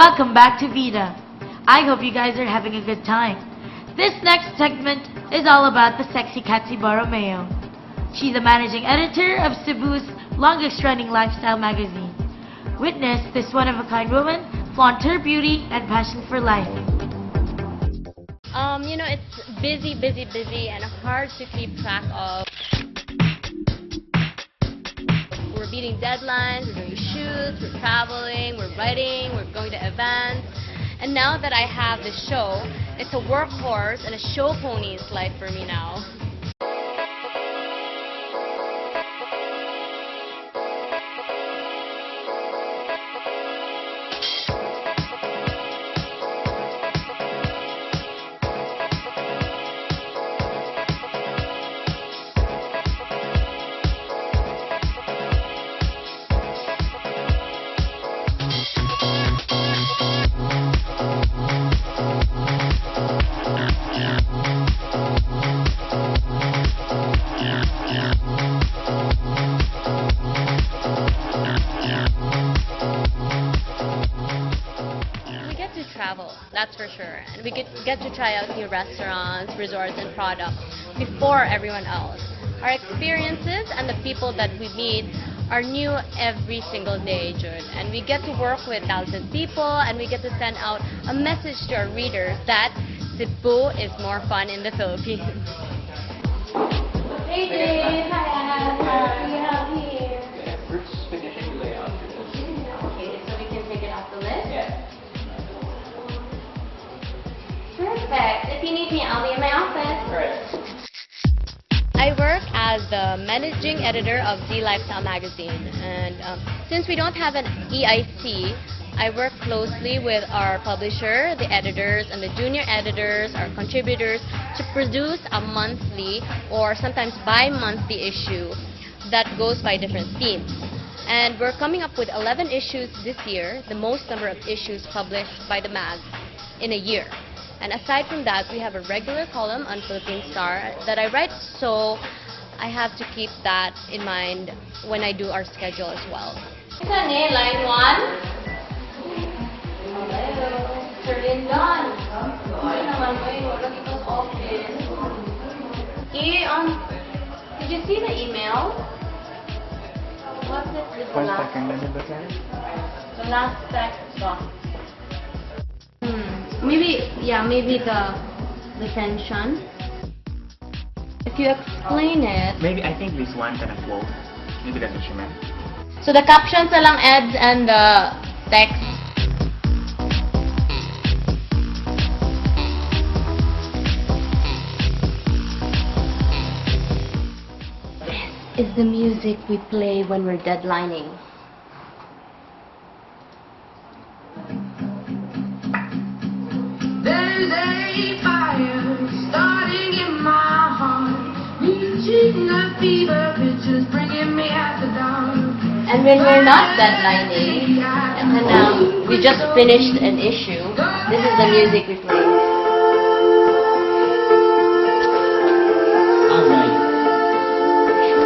Welcome back to VIDA. I hope you guys are having a good time. This next segment is all about the sexy Katsi Borromeo. She's the managing editor of Cebu's longest-running lifestyle magazine. Witness this one-of-a-kind woman flaunt her beauty and passion for life. It's busy, and hard to keep track of. We're beating deadlines, we're doing shoots, we're traveling, we're writing, we're going to events. And now that I have the show, it's a workhorse and a show pony's life for me now. Travel, that's for sure. And we get to try out new restaurants, resorts, and products before everyone else. Our experiences and the people that we meet are new every single day, Jude. And we get to work with talented people, and we get to send out a message to our readers that Cebu is more fun in the Philippines. Hey Dave, hi, what do you have here? We're just finishing the layout for this. Okay, so we can take it off the list? Yeah. Perfect. If you need me, I'll be in my office. Alright. I work as the managing editor of Z Lifestyle magazine, and since we don't have an EIC, I work closely with our publisher, the editors, and the junior editors, our contributors, to produce a monthly or sometimes bi-monthly issue that goes by different themes. And we're coming up with 11 issues this year, the most number of issues published by the mag in a year. And aside from that, we have a regular column on Philippine Star that I write, so I have to keep that in mind when I do our schedule as well. Line 1. Hello. Sir Lindon. Ay naman mo yung wala dito's office. Did you see the email? What's it? One second, let me look at it. The last text. Maybe the tension. If you explain it. Maybe I think this one kind of quote. Maybe that's what you meant. So the captions na lang eds and the text. This is the music we play when we're deadlining. There's a fire starting in my heart, reaching a fever pitch, just bringing me at the dawn. And when we're not deadlining, and we just finished an issue, this is the music we play. Alright.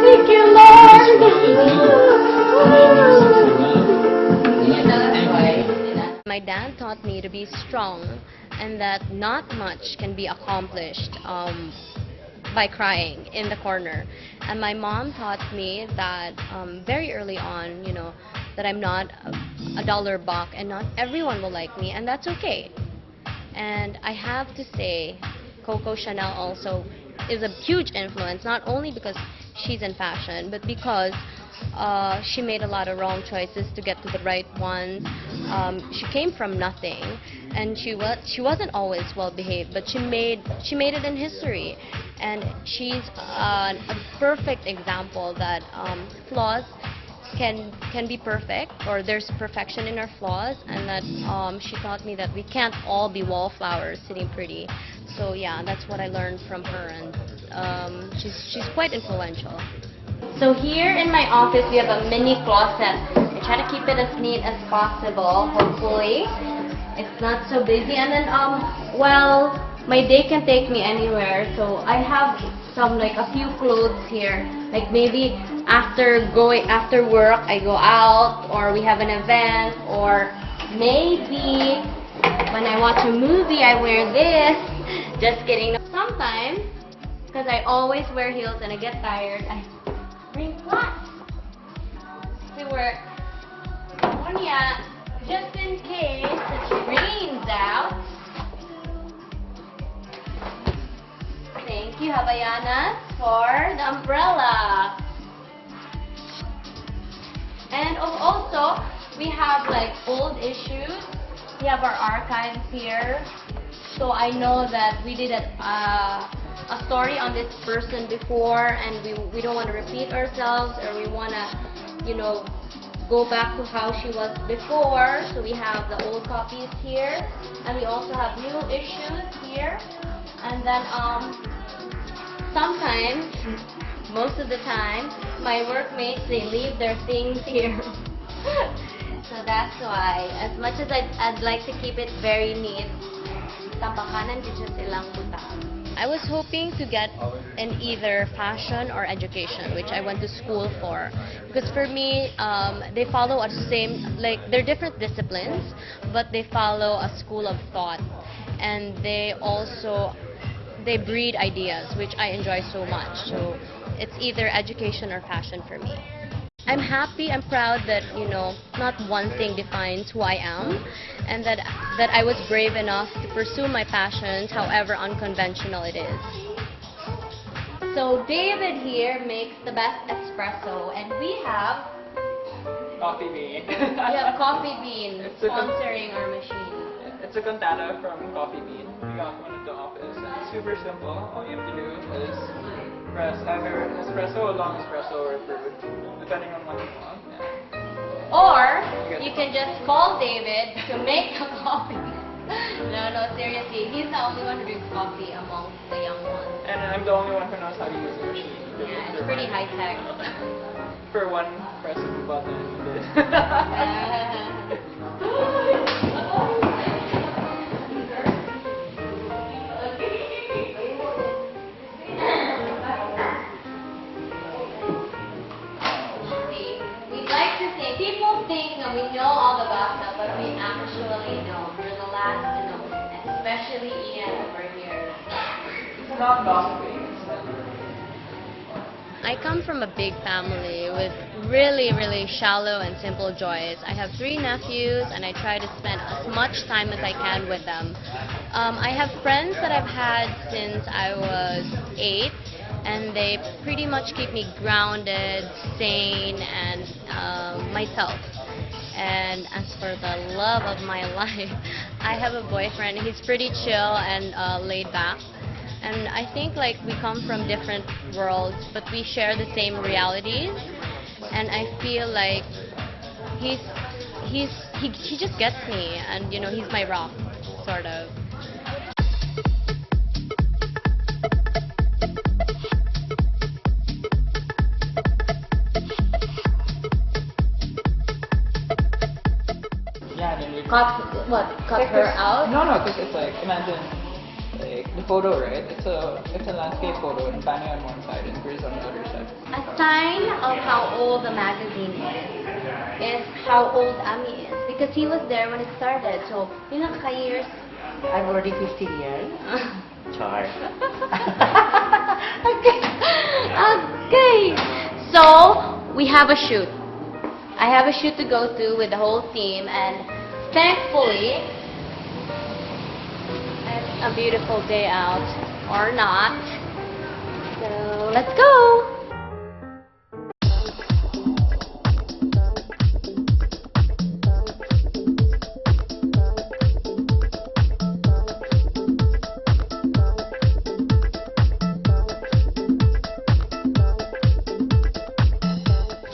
Thank you, Lord! My dad taught me to be strong and that not much can be accomplished by crying in the corner. And my mom taught me that very early on, that I'm not a dollar buck and not everyone will like me, and that's okay. And I have to say, Coco Chanel also is a huge influence, not only because she's in fashion, but because she made a lot of wrong choices to get to the right ones. She came from nothing, and she wasn't always well behaved, but she made it in history, and she's a perfect example that flaws can be perfect, or there's perfection in our flaws, and that she taught me that we can't all be wallflowers sitting pretty. So yeah, that's what I learned from her, and she's quite influential. So here in my office, we have a mini closet. I try to keep it as neat as possible, hopefully. It's not so busy. And then, well, my day can take me anywhere. So I have a few clothes here. Like maybe after work, I go out, or we have an event, or Maybe when I watch a movie, I wear this. Just kidding. Sometimes, because I always wear heels and I get tired, I bring flats to work. Kunya, just in case it rains out. Thank you, Havaianas, for the umbrella. And also, we have like old issues. We have our archives here. So I know that we did a story on this person before, and we don't want to repeat ourselves, or we want to, you know, go back to how she was before. So we have the old copies here, and we also have new issues here. And then sometimes, most of the time, my workmates, they leave their things here. So that's why, as much as I'd like to keep it very neat, tambakanan din siya silang butang. I was hoping to get in either fashion or education, which I went to school for. Because for me, they follow a same, like, they're different disciplines, but they follow a school of thought. And they also, they breed ideas, which I enjoy so much. So it's either education or fashion for me. I'm happy, I'm proud that, you know, not one thing defines who I am, and that I was brave enough to pursue my passions, however unconventional it is. So David here makes the best espresso, and we have Coffee bean. we have Coffee Bean sponsoring our machine. It's a cantata from Coffee Bean. We got one at the office. It's super simple. All you have to do is press either espresso, a long espresso, or brewed, depending on what you want. Yeah. Or you can just call David to make the coffee. No, seriously, he's the only one who drinks coffee among the young ones. And I'm the only one who knows how to use the machine. Yeah, it's pretty high tech. For one press of a button, it is. People think that we know all the gossip, but we actually don't. We're the last to know, especially Ian over here. It's not gossiping. I come from a big family with really, really shallow and simple joys. I have 3 nephews, and I try to spend as much time as I can with them. I have friends that I've had since I was 8. And they pretty much keep me grounded, sane, and myself. And as for the love of my life, I have a boyfriend. He's pretty chill and laid back. And I think like we come from different worlds, but we share the same realities. And I feel like he just gets me, and you know, he's my rock, sort of. Cut her out? No, because it's like, imagine, like, the photo, right? It's a landscape photo, and Fanny on one side and Chris on the other side. A sign of how old the magazine is how old Ami is. Because he was there when it started. So, ilang years? I'm already 15 years. Char. Okay. So, we have a shoot. I have a shoot to go to with the whole team, and thankfully, it's a beautiful day out, or not. So, let's go!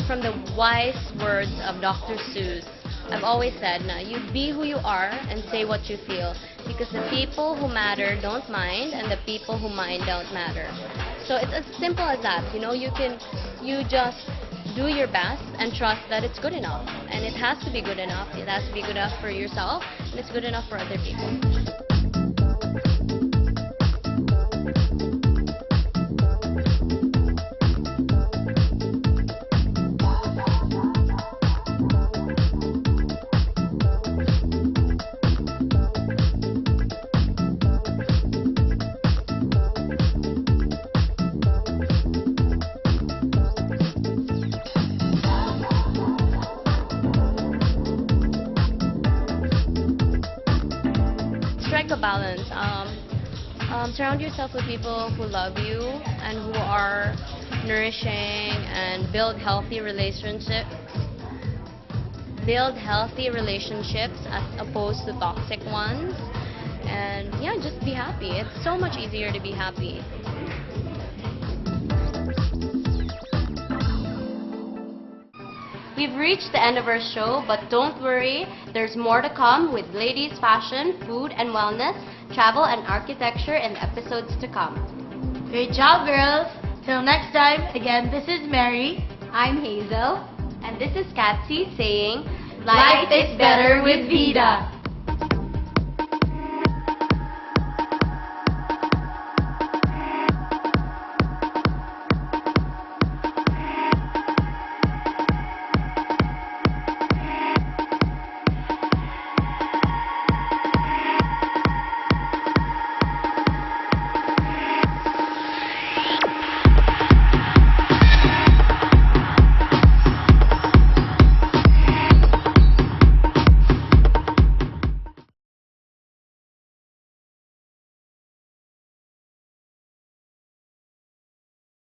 From the wise words of Dr. Seuss, I've always said, now you be who you are and say what you feel, because the people who matter don't mind, and the people who mind don't matter. So it's as simple as that. You know, you just do your best and trust that it's good enough, and it has to be good enough. It has to be good enough for yourself, and it's good enough for other people. surround yourself with people who love you and who are nourishing, and build healthy relationships. Build healthy relationships as opposed to toxic ones. And yeah, just be happy. It's so much easier to be happy. We've reached the end of our show, but don't worry, there's more to come with ladies' fashion, food and wellness, travel and architecture in episodes to come. Great job, girls. Till next time, again, this is Mary. I'm Hazel. And this is Katsy saying, Life is better with VIDA.